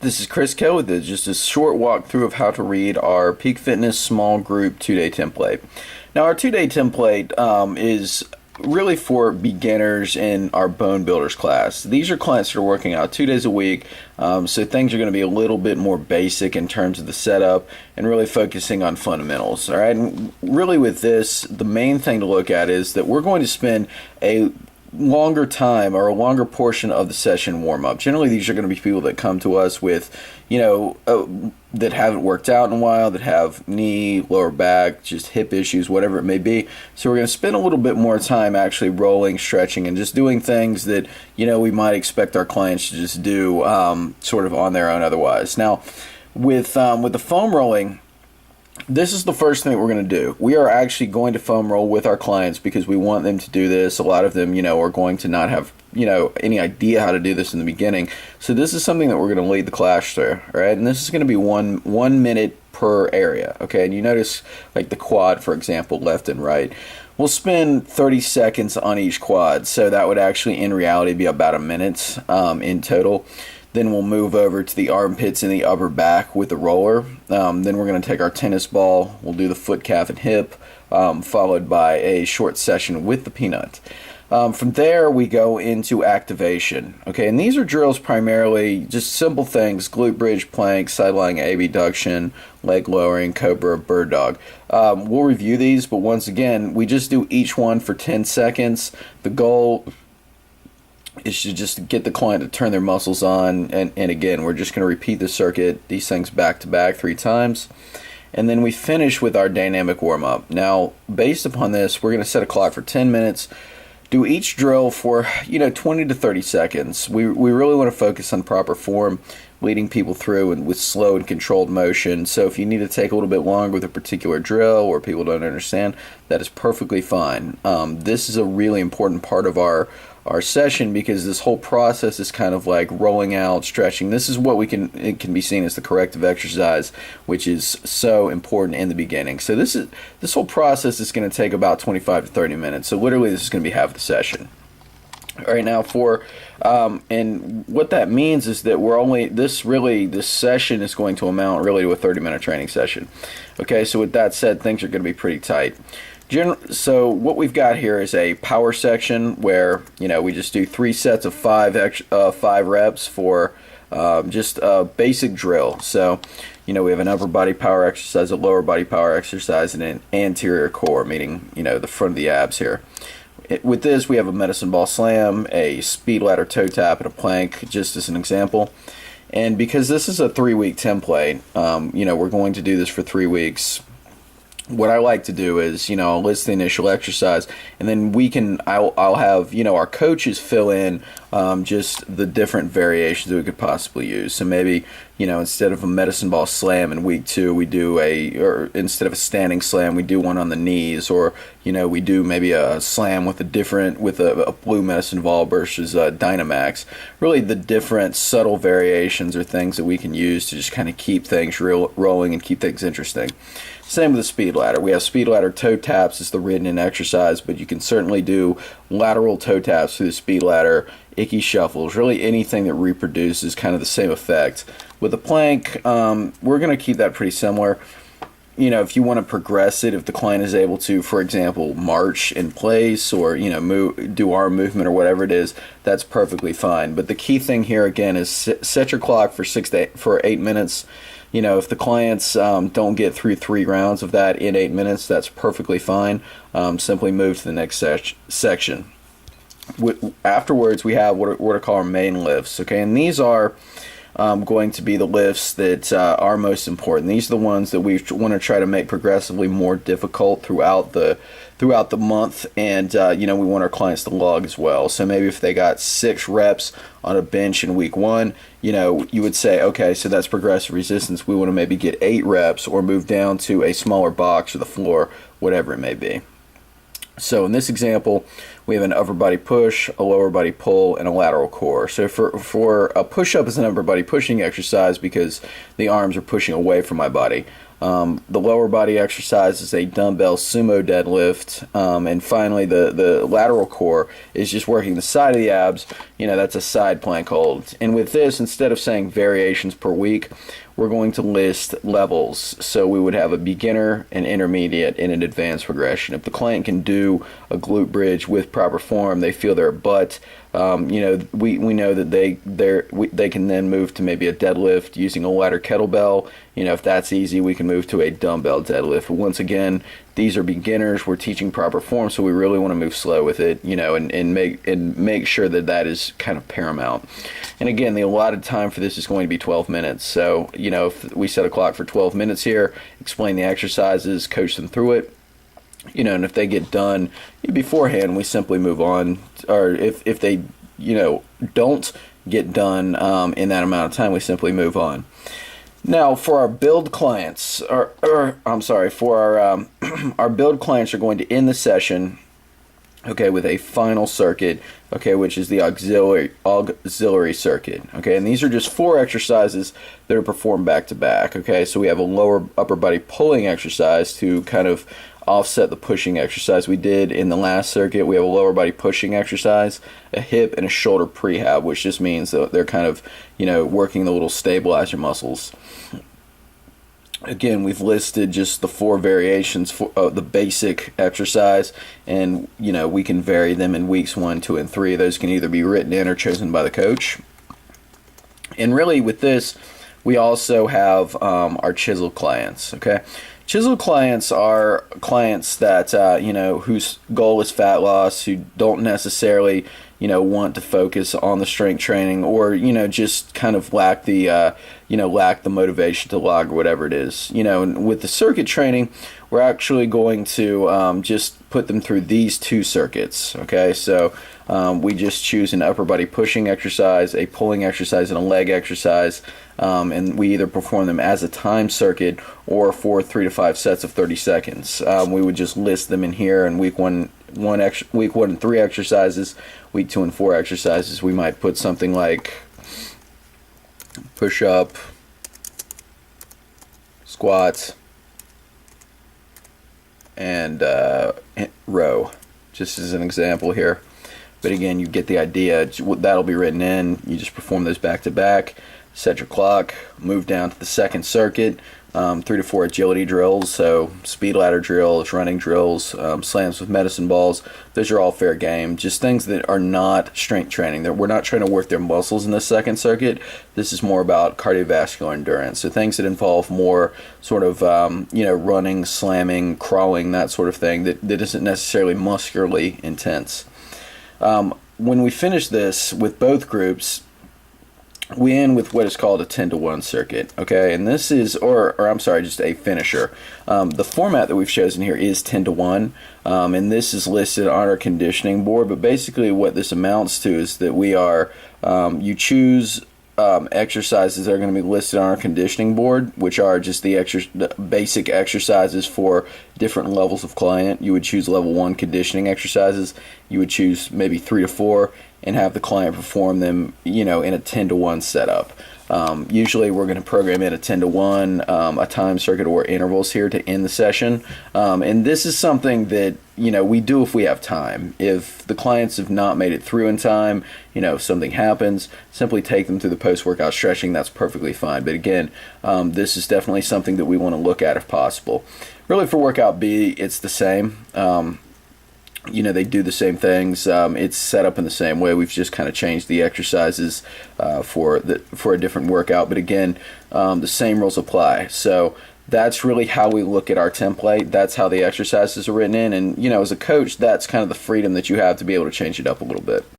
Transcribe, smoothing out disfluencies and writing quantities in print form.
This is Chris Kell with just a short walkthrough of how to read our Peak Fitness small group 2-day template. Now, our 2-day template is really for beginners in our bone builders class. These are clients that are working out 2 days a week, so things are going to be a little bit more basic in terms of the setup and really focusing on fundamentals. All right, and really with this, the main thing to look at is that we're going to spend a longer time or a longer portion of the session warm up. Generally, these are going to be people that come to us with, that haven't worked out in a while, that have knee, lower back, just hip issues, whatever it may be. So we're going to spend a little bit more time actually rolling, stretching, and just doing things that, we might expect our clients to just do sort of on their own otherwise. Now, with the foam rolling, this is the first thing that we're going to do. We are actually going to foam roll with our clients because we want them to do this. A lot of them, are going to not have, any idea how to do this in the beginning. So this is something that we're going to lead the class through, right? And this is going to be one minute per area, okay? And you notice like the quad, for example, left and right. We'll spend 30 seconds on each quad. So that would actually, in reality, be about a minute in total. Then we'll move over to the armpits and the upper back with the roller. Then we're going to take our tennis ball. We'll do the foot, calf, and hip, followed by a short session with the peanut. From there, we go into activation. Okay, and these are drills primarily just simple things: glute bridge, plank, side lying abduction, leg lowering, cobra, bird dog. We'll review these, but once again, we just do each one for 10 seconds. The goal is to just get the client to turn their muscles on, and again, we're just going to repeat the circuit, these things back to back 3 times, and then we finish with our dynamic warm-up. Now, based upon this, we're going to set a clock for 10 minutes, do each drill for 20 to 30 seconds. We really want to focus on proper form, leading people through and with slow and controlled motion. So if you need to take a little bit longer with a particular drill or people don't understand, that is perfectly fine. This is a really important part of our session because this whole process is kind of like rolling out, stretching. This is what it can be seen as the corrective exercise, which is so important in the beginning. So this whole process is going to take about 25 to 30 minutes. So literally this is going to be half the session. All right, now and what that means is that this session is going to amount really to a 30-minute training session. Okay, so with that said, things are going to be pretty tight. So what we've got here is a power section where we just do 3 sets of 5 reps for just a basic drill. So we have an upper body power exercise, a lower body power exercise, and an anterior core, meaning the front of the abs here. With this, we have a medicine ball slam, a speed ladder toe tap, and a plank, just as an example. And because this is a 3-week template, we're going to do this for 3 weeks. What I like to do is, I'll list the initial exercise, and then I'll have, our coaches fill in just the different variations that we could possibly use. So maybe, instead of a medicine ball slam in week 2, we do or instead of a standing slam, we do one on the knees, or, we do maybe a slam with a blue medicine ball versus a Dynamax. Really the different subtle variations are things that we can use to just kind of keep things rolling and keep things interesting. Same with the speed ladder. We have speed ladder toe taps as the written-in exercise, but you can certainly do lateral toe taps through the speed ladder, icky shuffles, really anything that reproduces kind of the same effect. With the plank, we're going to keep that pretty similar. If you want to progress it, if the client is able to, for example, march in place or, do arm movement or whatever it is, that's perfectly fine. But the key thing here, again, is set your clock for 8 minutes. If the clients don't get through 3 rounds of that in 8 minutes, that's perfectly fine. Simply move to the next section. Afterwards, we have what are called our main lifts. Okay, and these are going to be the lifts that are most important. These are the ones that we want to try to make progressively more difficult throughout the month, and we want our clients to log as well. So maybe if they got 6 reps on a bench in week 1, you would say, okay, so that's progressive resistance. We want to maybe get 8 reps or move down to a smaller box or the floor, whatever it may be. So in this example, we have an upper body push, a lower body pull, and a lateral core. So for a push-up is an upper body pushing exercise because the arms are pushing away from my body. The lower body exercise is a dumbbell sumo deadlift, and finally the lateral core is just working the side of the abs. That's a side plank hold. And with this, instead of saying variations per week, we're going to list levels. So we would have a beginner, an intermediate, and an advanced progression. If the client can do a glute bridge with proper form, they feel their butt. We know that they can then move to maybe a deadlift using a lighter kettlebell. If that's easy, we can move to a dumbbell deadlift. But once again, these are beginners. We're teaching proper form, so we really want to move slow with it, and make sure that is kind of paramount. And again, the allotted time for this is going to be 12 minutes. So, if we set a clock for 12 minutes here, explain the exercises, coach them through it. And if they get done beforehand, we simply move on. Or if they, don't get done in that amount of time, we simply move on. Now, for our build clients, for our our build clients are going to end the session, with a final circuit, which is the auxiliary circuit, and these are just 4 exercises that are performed back to back, so we have a lower upper body pulling exercise to kind of offset the pushing exercise we did in the last circuit. We have a lower body pushing exercise, a hip, and a shoulder prehab, which just means that they're kind of, working the little stabilizer muscles. Again, we've listed just the 4 variations for the basic exercise, and we can vary them in weeks 1, 2, and 3. Those can either be written in or chosen by the coach. And really, with this, we also have our Chisel clients. Chisel clients are clients that whose goal is fat loss, who don't necessarily want to focus on the strength training, or just kind of lack the motivation to log or whatever it is. And with the circuit training, we're actually going to just put them through these 2 circuits. So we just choose an upper body pushing exercise, a pulling exercise, and a leg exercise, and we either perform them as a time circuit or for 3 to 5 sets of 30 seconds. We would just list them in here. And week 1 and 3 exercises, week 2 and 4 exercises, we might put something like push up, squat, and row, just as an example here. But again, you get the idea. That'll be written in. You just perform those back to back, set your clock, move down to the second circuit, 3 to 4 agility drills, so speed ladder drills, running drills, slams with medicine balls. Those are all fair game. Just things that are not strength training. We're not trying to work their muscles in the second circuit. This is more about cardiovascular endurance. So things that involve more sort of running, slamming, crawling, that sort of thing that isn't necessarily muscularly intense. When we finish this with both groups, we end with what is called a 10-to-1 circuit, and this is, just a finisher. The format that we've chosen here is 10-to-1, and this is listed on our conditioning board, but basically what this amounts to is that we are, you choose exercises that are going to be listed on our conditioning board, which are just the basic exercises for different levels of client. You would choose level 1 conditioning exercises. You would choose maybe 3 to 4 and have the client perform them, in a 10-to-1 setup. Usually we're going to program in a 10-to-1, a time circuit or intervals here to end the session. And this is something that, we do if we have time. If the clients have not made it through in time, if something happens, simply take them through the post-workout stretching. That's perfectly fine. But again, this is definitely something that we want to look at if possible. Really, for workout B, it's the same. They do the same things. It's set up in the same way. We've just kind of changed the exercises for a different workout. But again, the same rules apply. So that's really how we look at our template. That's how the exercises are written in. And, as a coach, that's kind of the freedom that you have to be able to change it up a little bit.